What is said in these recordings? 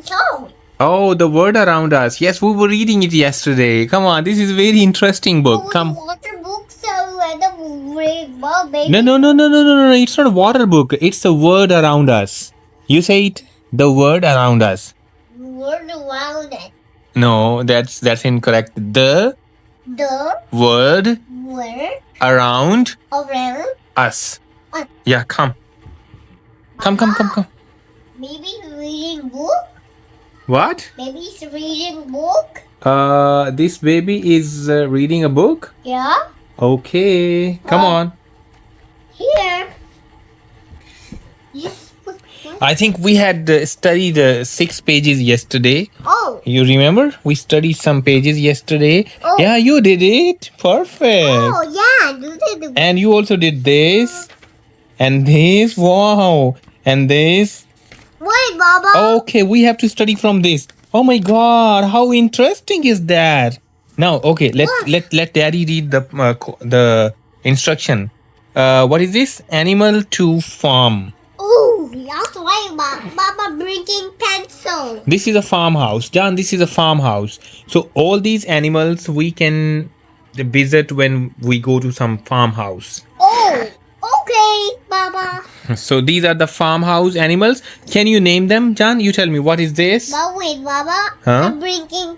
song. Oh, the word around us. Yes, we were reading it yesterday. Come on, this is a very interesting book. Come. Water book, so the great baby. No. It's not a water book. It's the word around us. You say it. The word around us. Word around it. No, that's incorrect. The The word word around around us. us. Yeah, come. Come. Maybe reading book. What? Maybe it's reading book. This baby is reading a book. Yeah. Okay, come on. Here. Yes. I think we had studied 6 pages yesterday. Oh. You remember? We studied some pages yesterday. Oh. Yeah, you did it. Perfect. Oh yeah. Do they do? And you also did this. And this. Wow. And this. Wait, Baba. Okay, we have to study from this. Oh my god, how interesting is that? Now, okay, let daddy read the instruction. What is this? Animal to farm. Oh, that's why Baba bringing pencil. This is a farmhouse. John, this is a farmhouse. So all these animals we can visit when we go to some farmhouse. Oh, okay, Baba. So these are the farmhouse animals. Can you name them, John? You tell me, what is this? But wait, Baba. Huh? I'm bringing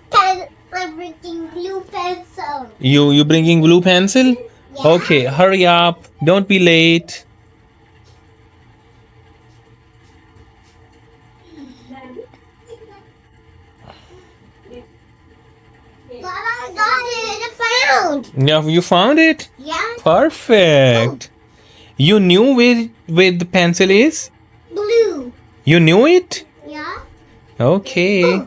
blue pencil. You bringing blue pencil? Yeah. Okay, hurry up. Don't be late. Baba, I got it. I found. Yeah, you found it? Yeah. Perfect. You knew where the pencil is? Blue. You knew it? Yeah. Okay.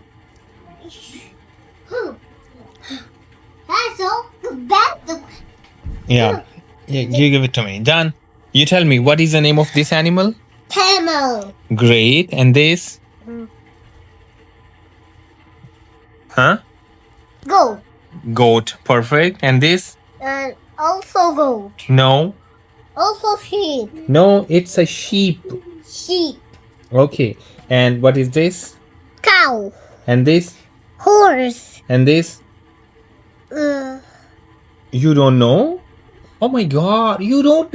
That's all. That's Yeah. You give it to me. John, you tell me, what is the name of this animal? camel. Great. And this? Huh? Goat. Goat. Perfect. And this? And also goat. No. Also sheep. No, it's a sheep. Sheep. Okay. And what is this? Cow. And this? Horse. And this? You don't know? Oh my god, you don't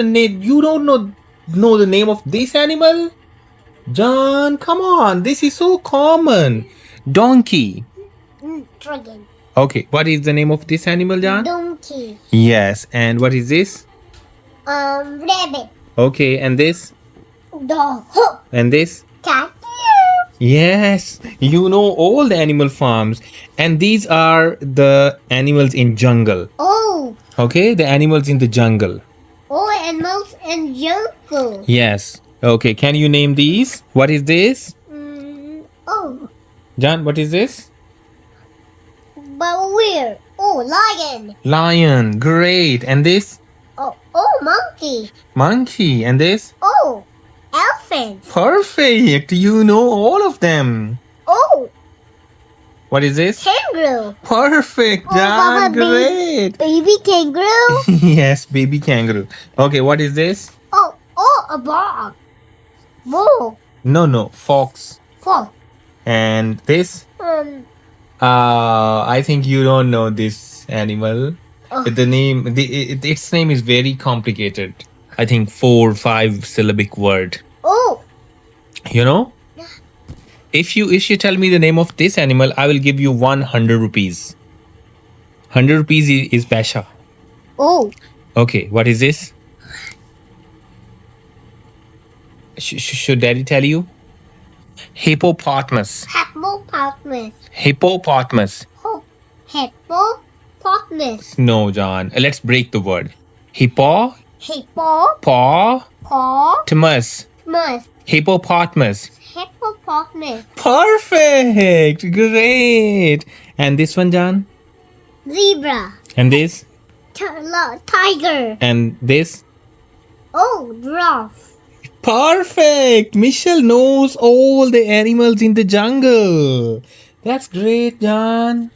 know the name of this animal? John, come on, this is so common. Donkey. Dragon. Okay, what is the name of this animal, John? Donkey. Yes, and what is this? Rabbit. Okay, and this? Dog. And this? Cat. Yes, you know all the animal farms. And these are the animals in jungle. Oh. Okay, the animals in the jungle. Oh, animals and jungle. Yes. Okay, can you name these? What is this? Oh. John, what is this? But where? Oh, lion. Lion. Great. And this? Oh, monkey. Monkey. And this? Oh, elephant. Perfect. You know all of them. Oh, What is this? kangaroo. Perfect, Oh, John. Mama, Great. Baby kangaroo. Yes, baby kangaroo. Okay, what is this? Oh, a dog. Bull. No. Fox. Fox. And this? I think you don't know this animal. Oh. Its name is very complicated. I think 4 or 5 syllabic word. Oh, You know? If you tell me the name of this animal, I will give you 100 rupees. 100 rupees is paisa. oh. Okay, what is this? Should daddy tell you? Hippopotamus. Hippopotamus. Hippopotamus. Hippopotamus. No, John. Let's break the word. Hippopotamus. Hippopotamus. Hippopotamus. Hippopotamus. Perfect. Great. And this one, John? Zebra. And this? Tiger. And this? Oh, giraffe. Perfect. Michelle knows all the animals in the jungle. That's great, John.